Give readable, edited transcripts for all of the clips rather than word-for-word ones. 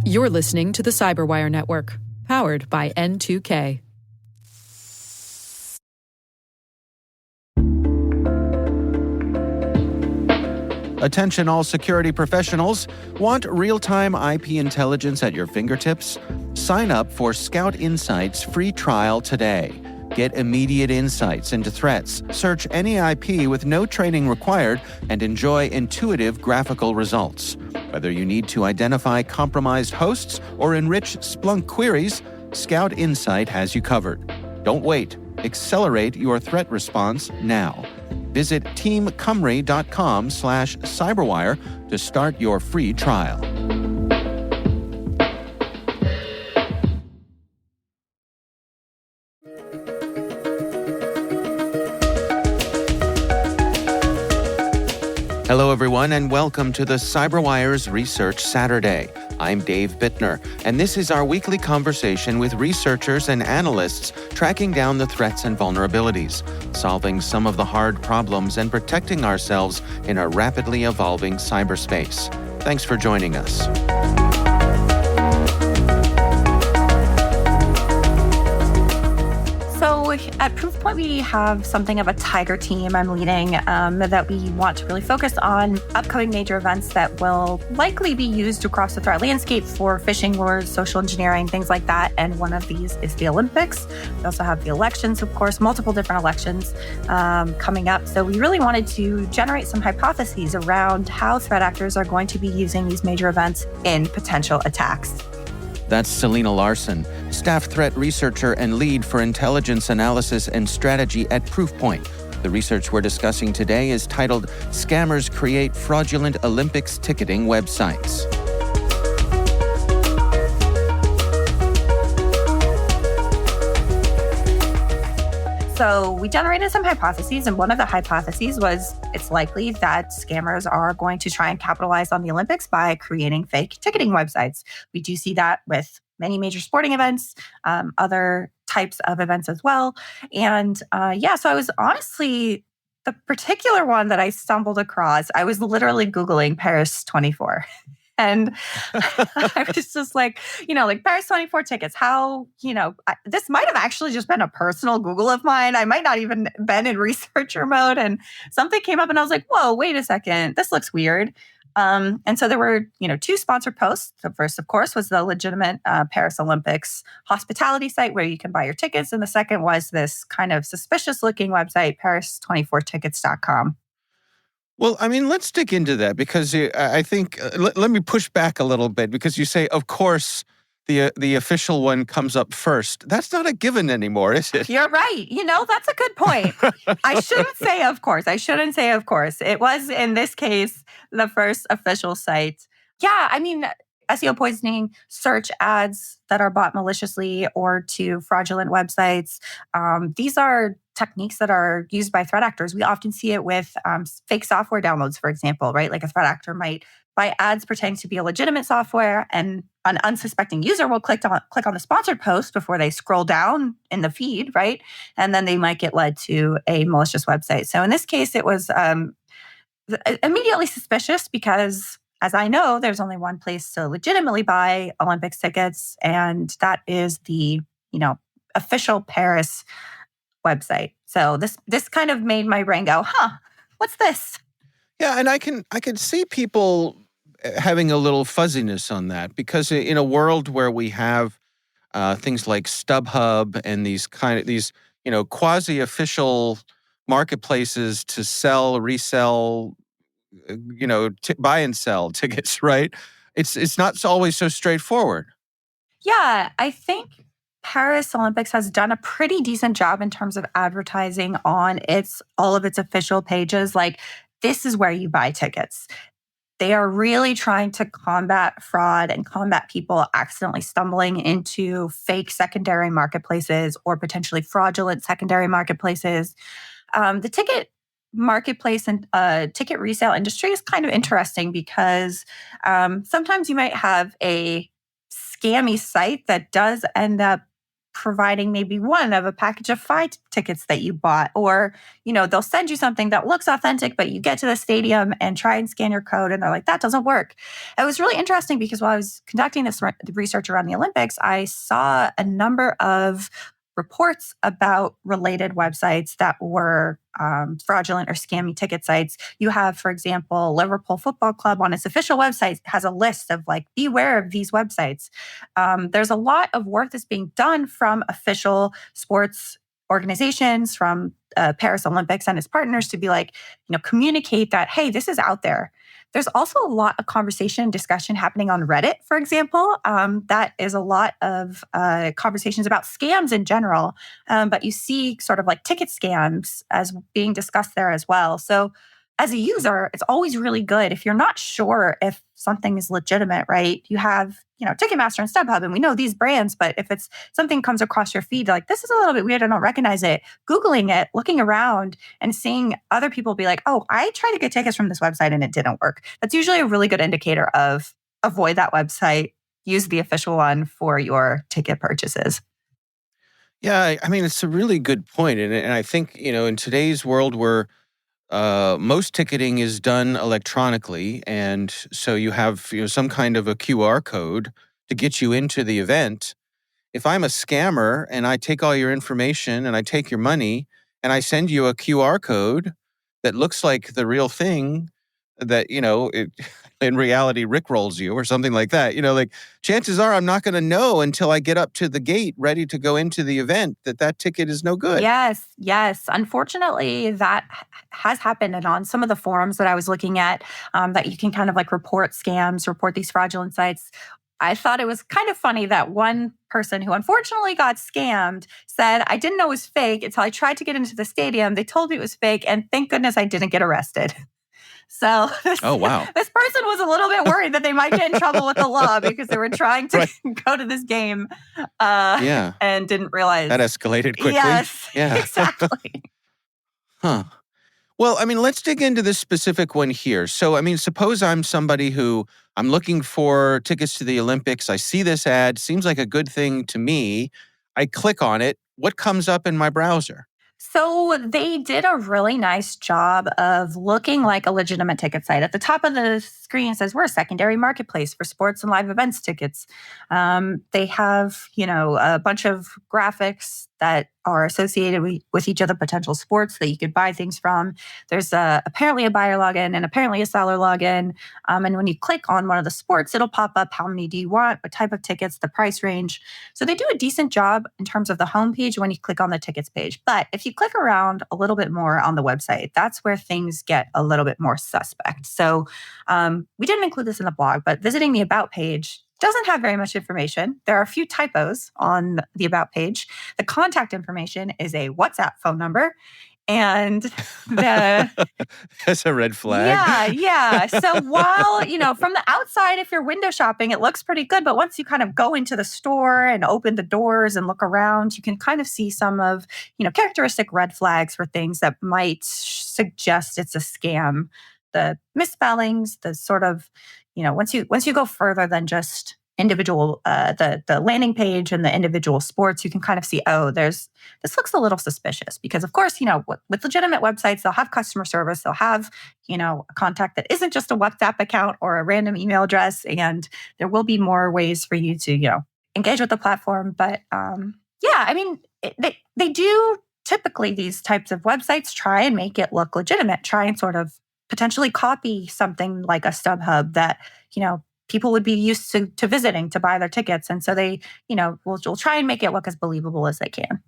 You're listening to the Cyberwire Network, powered by N2K. Attention all security professionals. Want real-time IP intelligence at your fingertips? Sign up for Scout Insight's free trial today. Get immediate insights into threats, search any IP with no training required, and enjoy intuitive graphical results. Whether you need to identify compromised hosts or enrich Splunk queries, Scout Insight has you covered. Don't wait. Accelerate your threat response now. Visit teamcumry.com/cyberwire to start your free trial. Hello, everyone, and welcome to the CyberWire's Research Saturday. I'm Dave Bittner, and this is our weekly conversation with researchers and analysts tracking down the threats and vulnerabilities, solving some of the hard problems, and protecting ourselves in a rapidly evolving cyberspace. Thanks for joining us. So at Proofpoint, we have something of a tiger team I'm leading that we want to really focus on upcoming major events that will likely be used across the threat landscape for phishing wars, social engineering, things like that. And one of these is the Olympics. We also have the elections, of course, multiple different elections coming up. So we really wanted to generate some hypotheses around how threat actors are going to be using these major events in potential attacks. That's Selena Larson, staff threat researcher and lead for intelligence analysis and strategy at Proofpoint. The research we're discussing today is titled Scammers Create Fraudulent Olympics Ticketing Websites. So we generated some hypotheses, and one of the hypotheses was it's likely that scammers are going to try and capitalize on the Olympics by creating fake ticketing websites. We do see that with many major sporting events, other types of events as well. And so I was honestly, the particular one that I stumbled across, I was literally Googling Paris 24. And I was just like Paris 24 tickets, how, this might have actually just been a personal Google of mine. I might not even been in researcher mode. And something came up and I was like, whoa, wait a second, this looks weird. And so there were, two sponsored posts. The first, of course, was the legitimate Paris Olympics hospitality site where you can buy your tickets. And the second was this kind of suspicious looking website, paris24tickets.com. Well, I mean, let's dig into that because I think, let me push back a little bit because you say, of course, the official one comes up first. That's not a given anymore, is it? You're right. That's a good point. I shouldn't say of course. It was, in this case, the first official site. Yeah, I mean, SEO poisoning, search ads that are bought maliciously or to fraudulent websites. These are techniques that are used by threat actors. We often see it with fake software downloads, for example, right? Like a threat actor might buy ads pretending to be a legitimate software, and an unsuspecting user will click on the sponsored post before they scroll down in the feed, right? And then they might get led to a malicious website. So in this case, it was immediately suspicious because, as I know, there's only one place to legitimately buy Olympics tickets, and that is the, official Paris website. So this kind of made my brain go, what's this? Yeah, and I can see people having a little fuzziness on that because in a world where we have things like StubHub and these quasi-official marketplaces to sell, resell, buy and sell tickets, right? It's not always so straightforward. Yeah, I think Paris Olympics has done a pretty decent job in terms of advertising on all of its official pages. Like, this is where you buy tickets. They are really trying to combat fraud and combat people accidentally stumbling into fake secondary marketplaces or potentially fraudulent secondary marketplaces. The ticket marketplace and ticket resale industry is kind of interesting because sometimes you might have a scammy site that does end up providing maybe one of a package of 5 tickets that you bought, or, they'll send you something that looks authentic, but you get to the stadium and try and scan your code and they're like, that doesn't work. It was really interesting because while I was conducting this research around the Olympics, I saw a number of reports about related websites that were fraudulent or scammy ticket sites. You have, for example, Liverpool Football Club on its official website has a list of beware of these websites. There's a lot of work that's being done from official sports organizations, from Paris Olympics and its partners to be communicate that, hey, this is out there. There's also a lot of conversation and discussion happening on Reddit, for example. That is a lot of conversations about scams in general. But you see sort of ticket scams as being discussed there as well. So as a user, it's always really good if you're not sure if something is legitimate, right? You have, Ticketmaster and StubHub, and we know these brands, but if it's something comes across your feed, this is a little bit weird, I don't recognize it, Googling it, looking around and seeing other people be like, oh, I tried to get tickets from this website and it didn't work. That's usually a really good indicator of avoid that website, use the official one for your ticket purchases. Yeah, I mean, it's a really good point. And I think, in today's world where most ticketing is done electronically, and so you have some kind of a QR code to get you into the event. If I'm a scammer and I take all your information and I take your money and I send you a QR code that looks like the real thing, that in reality rickrolls you or something like that, chances are I'm not going to know until I get up to the gate ready to go into the event that ticket is no good. Yes. Unfortunately, that has happened. And on some of the forums that I was looking at, that you can kind of report scams, report these fraudulent sites, I thought it was kind of funny that one person who unfortunately got scammed said, I didn't know it was fake until I tried to get into the stadium. They told me it was fake, and thank goodness I didn't get arrested. So oh, wow. This person was a little bit worried that they might get in trouble with the law because they were trying to go to this game and didn't realize. That escalated quickly. Yes, yeah. Exactly. Huh. Well, I mean, let's dig into this specific one here. So, I mean, suppose I'm somebody who I'm looking for tickets to the Olympics. I see this ad, seems like a good thing to me. I click on it. What comes up in my browser? So they did a really nice job of looking like a legitimate ticket site. At the top of the screen it says, we're a secondary marketplace for sports and live events tickets. They have, a bunch of graphics that are associated with each of the potential sports that you could buy things from. There's apparently a buyer login and apparently a seller login. And when you click on one of the sports, it'll pop up how many do you want, what type of tickets, the price range. So they do a decent job in terms of the homepage when you click on the tickets page. But if you click around a little bit more on the website, that's where things get a little bit more suspect. So we didn't include this in the blog, but visiting the About page doesn't have very much information. There are a few typos on the About page. The contact information is a WhatsApp phone number. And that's a red flag. Yeah. So while, from the outside, if you're window shopping, it looks pretty good. But once you kind of go into the store and open the doors and look around, you can kind of see some of, characteristic red flags for things that might suggest it's a scam. The misspellings, the sort of, once you go further than just individual, the landing page and the individual sports, you can kind of see, this looks a little suspicious because, of course, with legitimate websites, they'll have customer service, they'll have, a contact that isn't just a WhatsApp account or a random email address, and there will be more ways for you to, engage with the platform. But they do typically, these types of websites try and make it look legitimate, try and sort of potentially copy something like a StubHub that, people would be used to visiting to buy their tickets. And so they, will try and make it look as believable as they can.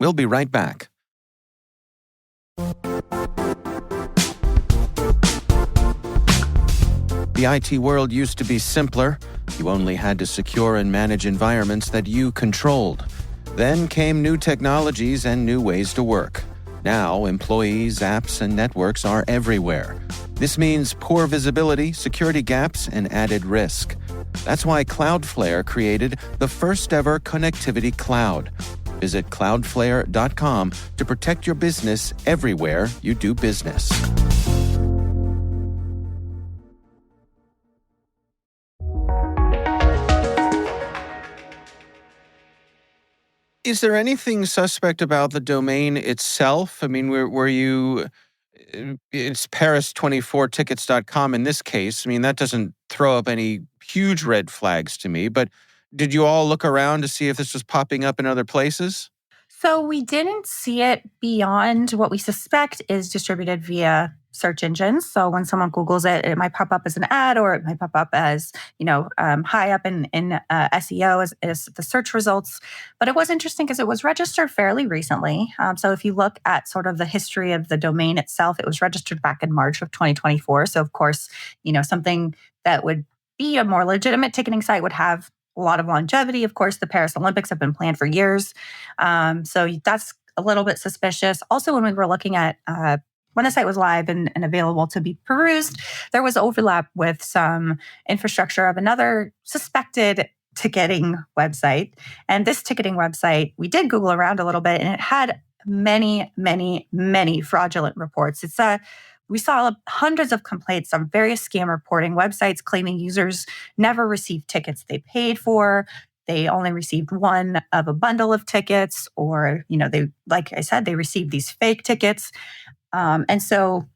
We'll be right back. The IT world used to be simpler. You only had to secure and manage environments that you controlled. Then came new technologies and new ways to work. Now, employees, apps, and networks are everywhere. This means poor visibility, security gaps, and added risk. That's why Cloudflare created the first-ever connectivity cloud. Visit cloudflare.com to protect your business everywhere you do business. Is there anything suspect about the domain itself? I mean, were you, it's Paris24tickets.com in this case. I mean, that doesn't throw up any huge red flags to me, but did you all look around to see if this was popping up in other places? So we didn't see it beyond what we suspect is distributed via search engines. So when someone Googles it, it might pop up as an ad, or it might pop up as, high up in SEO as the search results. But it was interesting because it was registered fairly recently. So if you look at sort of the history of the domain itself, it was registered back in March of 2024. So of course, something that would be a more legitimate ticketing site would have a lot of longevity. Of course, the Paris Olympics have been planned for years. So that's a little bit suspicious. Also, when we were looking at when the site was live and available to be perused, there was overlap with some infrastructure of another suspected ticketing website. And this ticketing website, we did Google around a little bit, and it had many, many, many fraudulent reports. We saw hundreds of complaints on various scam reporting websites claiming users never received tickets they paid for. They only received one of a bundle of tickets, or, like I said, they received these fake tickets. And so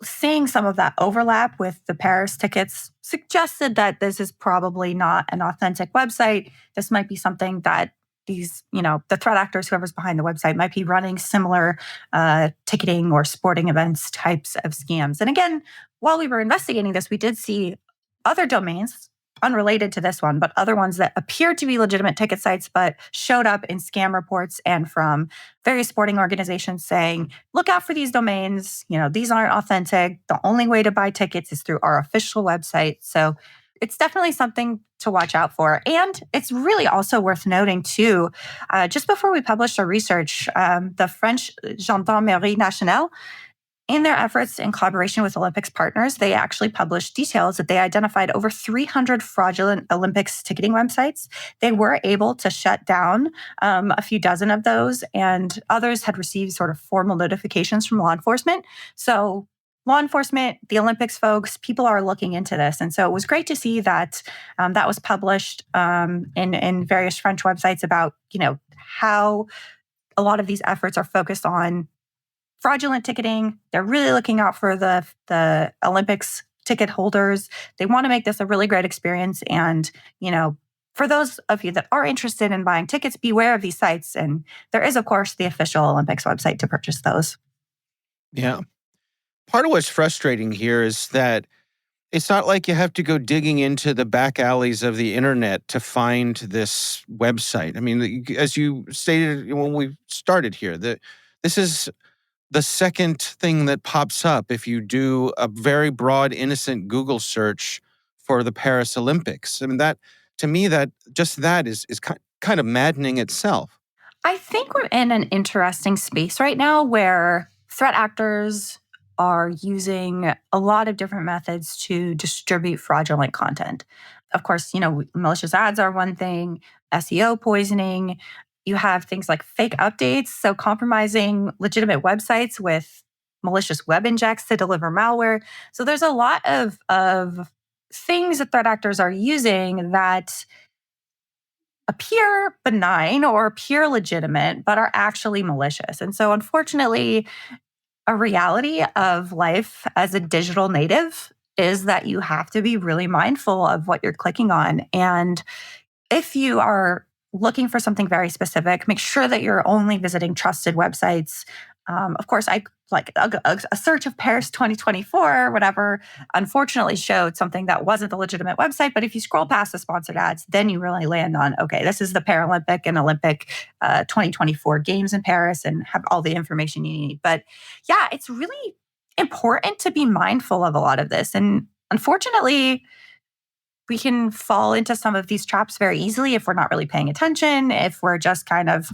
seeing some of that overlap with the Paris tickets suggested that this is probably not an authentic website. This might be something that these, the threat actors, whoever's behind the website, might be running similar ticketing or sporting events types of scams. And again, while we were investigating this, we did see other domains unrelated to this one, but other ones that appeared to be legitimate ticket sites, but showed up in scam reports and from various sporting organizations saying, look out for these domains. These aren't authentic. The only way to buy tickets is through our official website. So it's definitely something to watch out for. And it's really also worth noting too, just before we published our research, the French Gendarmerie Nationale, in their efforts in collaboration with Olympics partners, they actually published details that they identified over 300 fraudulent Olympics ticketing websites. They were able to shut down a few dozen of those, and others had received sort of formal notifications from law enforcement. So law enforcement, the Olympics folks, people are looking into this. And so it was great to see that that was published in various French websites about, how a lot of these efforts are focused on fraudulent ticketing. They're really looking out for the Olympics ticket holders. They want to make this a really great experience. And, for those of you that are interested in buying tickets, beware of these sites. And there is, of course, the official Olympics website to purchase those. Yeah. Part of what's frustrating here is that it's not like you have to go digging into the back alleys of the internet to find this website. I mean, as you stated when we started here, that this is the second thing that pops up if you do a very broad, innocent Google search for the Paris Olympics. I mean, that, to me, that is kind of maddening itself. I think we're in an interesting space right now where threat actors are using a lot of different methods to distribute fraudulent content. Of course, malicious ads are one thing, SEO poisoning. You have things like fake updates, so compromising legitimate websites with malicious web injects to deliver malware. So there's a lot of things that threat actors are using that appear benign or appear legitimate, but are actually malicious. And so unfortunately, a reality of life as a digital native is that you have to be really mindful of what you're clicking on. And if you are looking for something very specific, make sure that you're only visiting trusted websites. Of course, I like a search of Paris 2024 or whatever, unfortunately showed something that wasn't the legitimate website. But if you scroll past the sponsored ads, then you really land on, okay, this is the Paralympic and Olympic 2024 games in Paris, and have all the information you need. But yeah, it's really important to be mindful of a lot of this. And unfortunately, we can fall into some of these traps very easily if we're not really paying attention, if we're just kind of,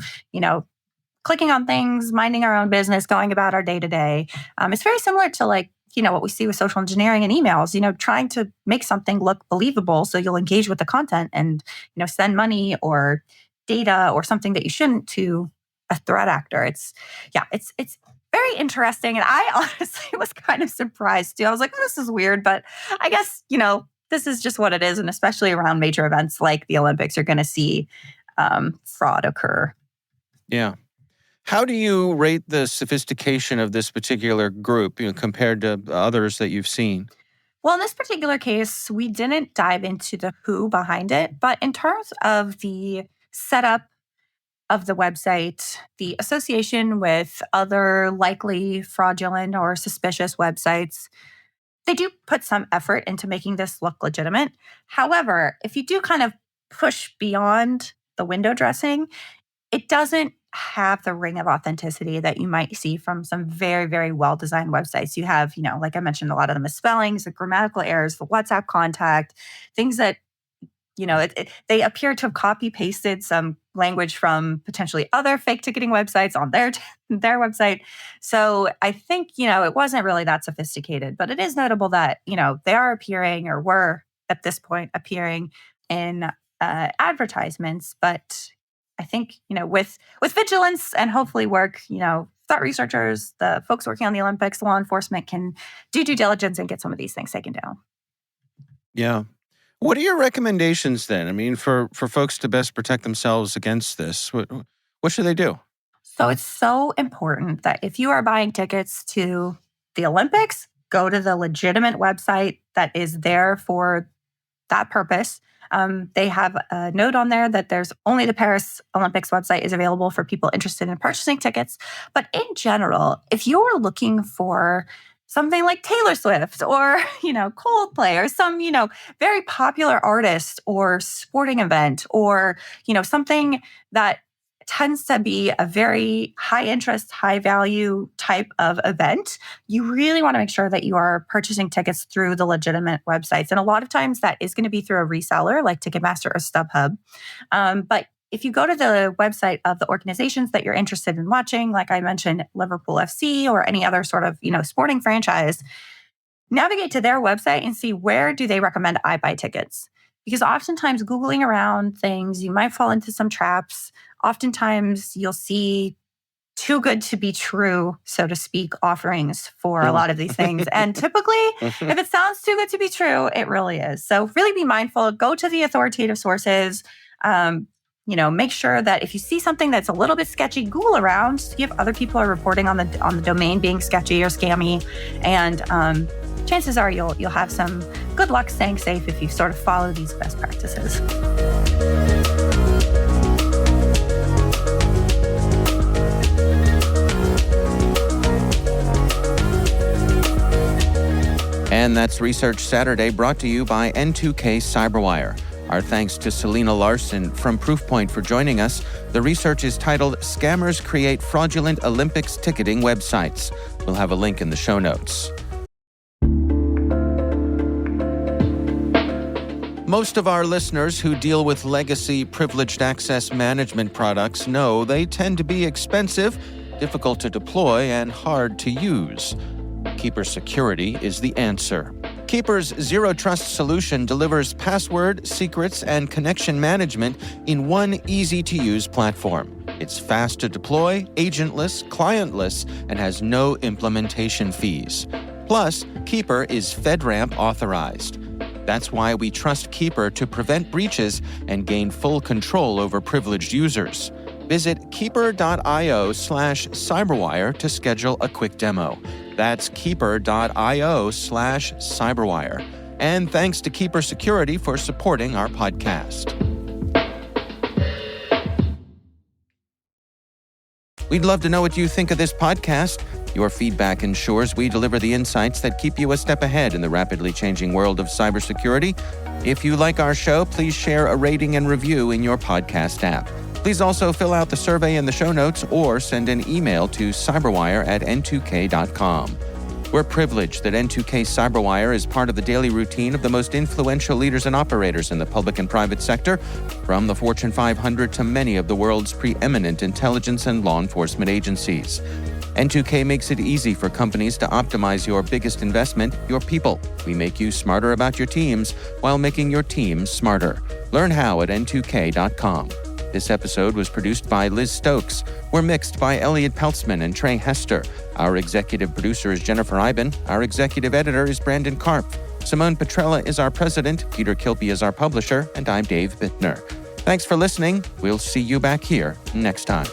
clicking on things, minding our own business, going about our day to day. It's very similar to what we see with social engineering and emails, trying to make something look believable so you'll engage with the content and, send money or data or something that you shouldn't to a threat actor. It's very interesting. And I honestly was kind of surprised too. I was like, this is weird, but I guess, this is just what it is. And especially around major events like the Olympics, you're going to see fraud occur. Yeah. How do you rate the sophistication of this particular group, compared to others that you've seen? Well, in this particular case, we didn't dive into the who behind it, but in terms of the setup of the website, the association with other likely fraudulent or suspicious websites, they do put some effort into making this look legitimate. However, if you do kind of push beyond the window dressing, it doesn't have the ring of authenticity that you might see from some very, very well-designed websites. You have, like I mentioned, a lot of the misspellings, the grammatical errors, the WhatsApp contact, things that, they appear to have copy-pasted some language from potentially other fake ticketing websites on their website. So I think, it wasn't really that sophisticated, but it is notable that, they are appearing or were at this point appearing in advertisements. But I think, with vigilance and hopefully work, thought researchers, the folks working on the Olympics, law enforcement can do due diligence and get some of these things taken down. Yeah. What are your recommendations then? I mean, for folks to best protect themselves against this, what should they do? So it's so important that if you are buying tickets to the Olympics, go to the legitimate website that is there for that purpose. They have a note on there that there's only the Paris Olympics website is available for people interested in purchasing tickets. But in general, if you're looking for something like Taylor Swift or, Coldplay or some, very popular artist or sporting event or, something that tends to be a very high interest, high value type of event, you really want to make sure that you are purchasing tickets through the legitimate websites. And a lot of times that is going to be through a reseller like Ticketmaster or StubHub. But if you go to the website of the organizations that you're interested in watching, like I mentioned, Liverpool FC or any other sort of, sporting franchise, navigate to their website and see where do they recommend I buy tickets. Because oftentimes Googling around things, you might fall into some traps. Oftentimes you'll see too good to be true, so to speak, offerings for a lot of these things. And typically, if it sounds too good to be true, it really is. So really be mindful, go to the authoritative sources. Make sure that if you see something that's a little bit sketchy, Google around, see if other people are reporting on the domain being sketchy or scammy. And chances are you'll have some good luck staying safe if you sort of follow these best practices. And that's Research Saturday, brought to you by N2K Cyberwire. Our thanks to Selena Larson from Proofpoint for joining us. The research is titled Scammers Create Fraudulent Olympics Ticketing Websites. We'll have a link in the show notes. Most of our listeners who deal with legacy privileged access management products know they tend to be expensive, difficult to deploy, and hard to use. Keeper Security is the answer. Keeper's Zero Trust solution delivers password, secrets, and connection management in one easy-to-use platform. It's fast to deploy, agentless, clientless, and has no implementation fees. Plus, Keeper is FedRAMP authorized. That's why we trust Keeper to prevent breaches and gain full control over privileged users. Visit keeper.io/cyberwire to schedule a quick demo. That's keeper.io/cyberwire. And thanks to Keeper Security for supporting our podcast. We'd love to know what you think of this podcast. Your feedback ensures we deliver the insights that keep you a step ahead in the rapidly changing world of cybersecurity. If you like our show, please share a rating and review in your podcast app. Please also fill out the survey in the show notes or send an email to cyberwire@n2k.com. We're privileged that N2K Cyberwire is part of the daily routine of the most influential leaders and operators in the public and private sector, from the Fortune 500 to many of the world's preeminent intelligence and law enforcement agencies. N2K makes it easy for companies to optimize your biggest investment, your people. We make you smarter about your teams while making your teams smarter. Learn how at n2k.com. This episode was produced by Liz Stokes. We're mixed by Elliot Peltzman and Trey Hester. Our executive producer is Jennifer Iben. Our executive editor is Brandon Karp. Simone Petrella is our president, Peter Kilpie is our publisher, and I'm Dave Bittner. Thanks for listening. We'll see you back here next time.